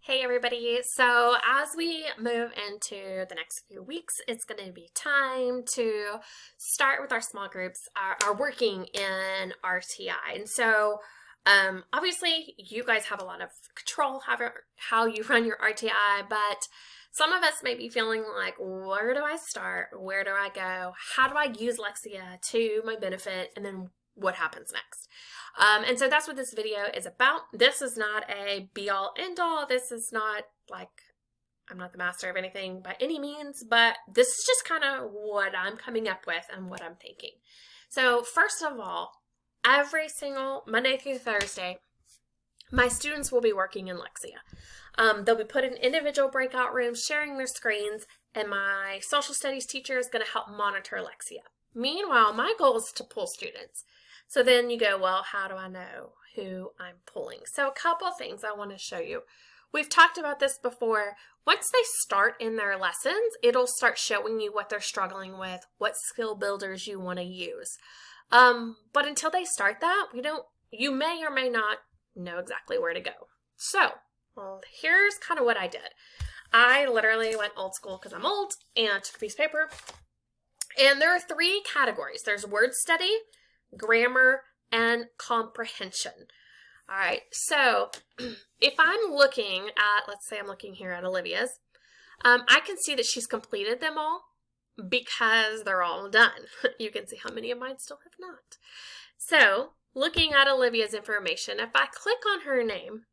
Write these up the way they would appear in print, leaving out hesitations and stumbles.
Hey everybody, so as we move into the next few weeks, it's going to be time to start with our small groups, our working in RTI. And so obviously you guys have a lot of control how you run your RTI, but some of us may be feeling like, where do I start? Where do I go? How do I use Lexia to my benefit? And then what happens next? And so that's what this video is about. This is not a be-all, end-all. This is not like, I'm not the master of anything by any means, but this is just kind of what I'm coming up with and what I'm thinking. So first of all, every single Monday through Thursday, my students will be working in Lexia. They'll be put in individual breakout rooms, sharing their screens, and my social studies teacher is going to help monitor Lexia. Meanwhile, my goal is to pull students. So then you go, well, how do I know who I'm pulling? So a couple things I want to show you. We've talked about this before. Once they start in their lessons, it'll start showing you what they're struggling with, what skill builders you want to use. But until they start that, you may or may not know exactly where to go. So, well, here's kind of what I did. I literally went old school because I'm old and took a piece of paper. And there are 3 categories. There's word study, grammar, and comprehension. All right, so if I'm looking at, let's say I'm looking here at Olivia's, I can see that she's completed them all because they're all done. You can see how many of mine still have not. So looking at Olivia's information, if I click on her name,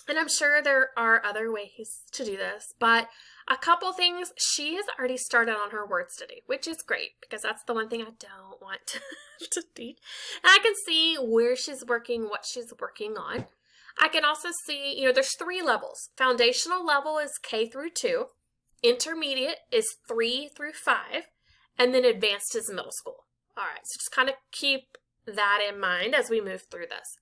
and I'm sure there are other ways to do this, but a couple things, she has already started on her word study, which is great because that's the one thing I don't want to teach. And I can see where she's working, what she's working on. I can also see, there's 3 levels. Foundational level is K through 2. Intermediate is 3 through 5. And then advanced is middle school. All right, so just kind of keep that in mind as we move through this.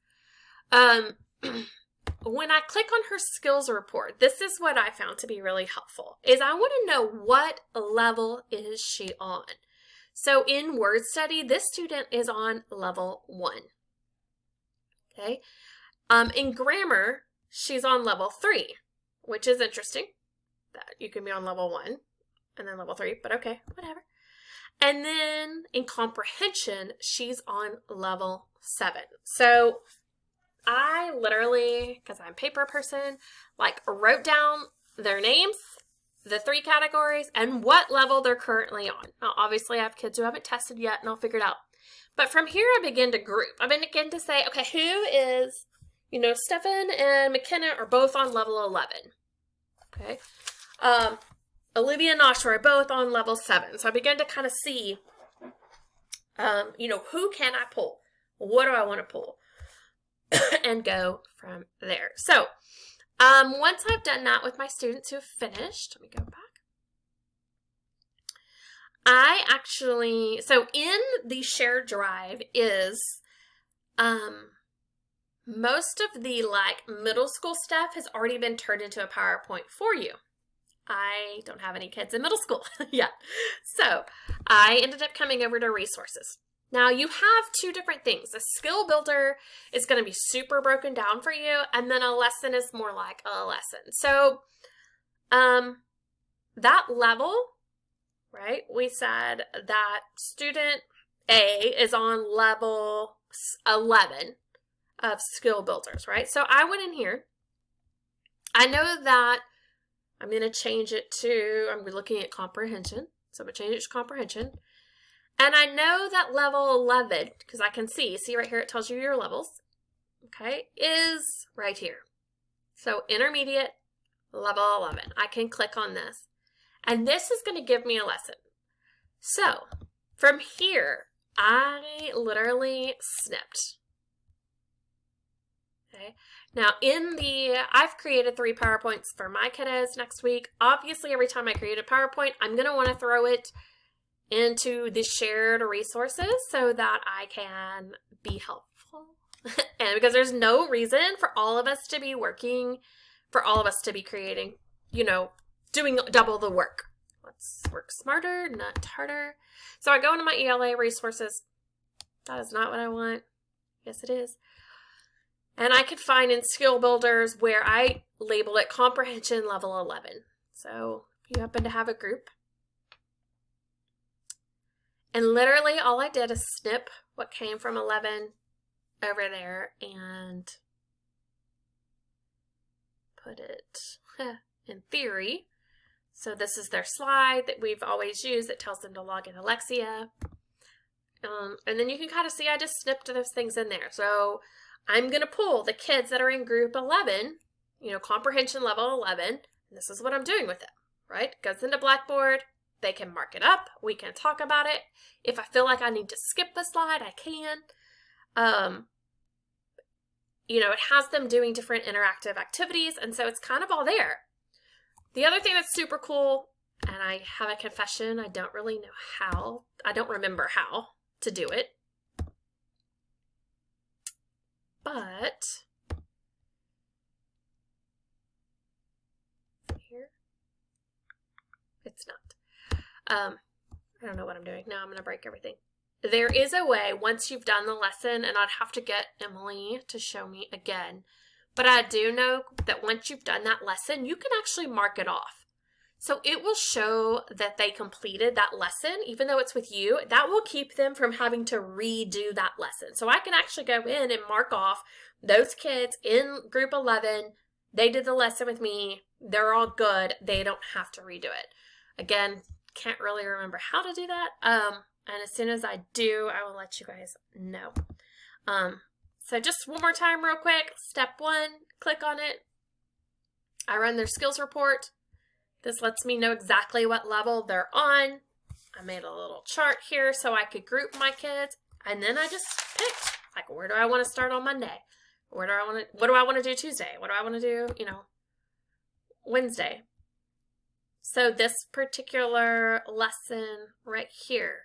When I click on her skills report, this is what I found to be really helpful, is I want to know what level is she on. So in word study, this student is on level 1. Okay. In grammar, she's on level 3, which is interesting that you can be on level 1 and then level 3, but okay, whatever. And then in comprehension, she's on level 7. So I literally, because I'm a paper person, wrote down their names, the 3 categories, and what level they're currently on. Now, obviously, I have kids who haven't tested yet, and I'll figure it out. But from here, I begin to group. I begin to say, okay, who is, Stefan and McKenna are both on level 11. Okay. Olivia and Joshua are both on level 7. So I begin to kind of see, who can I pull? What do I want to pull? And go from there. So once I've done that with my students who have finished, let me go back. So in the shared drive is most of the middle school stuff has already been turned into a PowerPoint for you. I don't have any kids in middle school yet. So I ended up coming over to resources. Now, you have 2 different things. A skill builder is going to be super broken down for you, and then a lesson is more like a lesson. So, that level, right, we said that student A is on level 11 of skill builders, right? So, I went in here. I know that I'm going to change it to, I'm looking at comprehension. So, I'm going to change it to comprehension. And I know that level 11, because I can see right here it tells you your levels, okay, is right here. So intermediate, level 11. I can click on this. And this is going to give me a lesson. So from here, I literally snipped. Okay. Now I've created 3 PowerPoints for my kiddos next week. Obviously, every time I create a PowerPoint, I'm going to want to throw it into the shared resources so that I can be helpful. And because there's no reason for all of us to be working, for all of us to be creating, doing double the work. Let's work smarter, not harder. So I go into my ELA resources. That is not what I want. Yes, it is. And I could find in skill builders where I label it comprehension level 11. So if you happen to have a group. And literally all I did is snip what came from 11 over there and put it in theory. So this is their slide that we've always used that tells them to log in Alexia. And then you can kind of see I just snipped those things in there. So I'm going to pull the kids that are in group 11, comprehension level 11, and this is what I'm doing with it, right? Goes into Blackboard. They can mark it up. We can talk about it. If I feel like I need to skip the slide, I can. It has them doing different interactive activities, and so it's kind of all there. The other thing that's super cool, and I have a confession, I don't really know how. I don't remember how to do it. But here, it's not. I don't know what I'm doing. Now I'm going to break everything. There is a way once you've done the lesson, and I'd have to get Emily to show me again, but I do know that once you've done that lesson, you can actually mark it off. So it will show that they completed that lesson, even though it's with you. That will keep them from having to redo that lesson. So I can actually go in and mark off those kids in group 11. They did the lesson with me. They're all good. They don't have to redo it. Again, can't really remember how to do that. And as soon as I do, I will let you guys know. So just one more time real quick. Step 1, click on it. I run their skills report. This lets me know exactly what level they're on. I made a little chart here so I could group my kids. And then I just picked, like, where do I want to start on Monday? What do I want to do Tuesday? What do I want to do, Wednesday? So this particular lesson right here,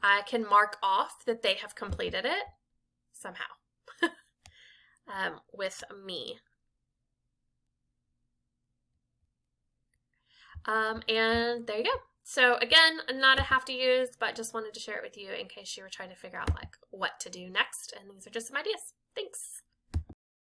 I can mark off that they have completed it somehow with me. And there you go. So again, not a have to use, but just wanted to share it with you in case you were trying to figure out like what to do next. And these are just some ideas. Thanks.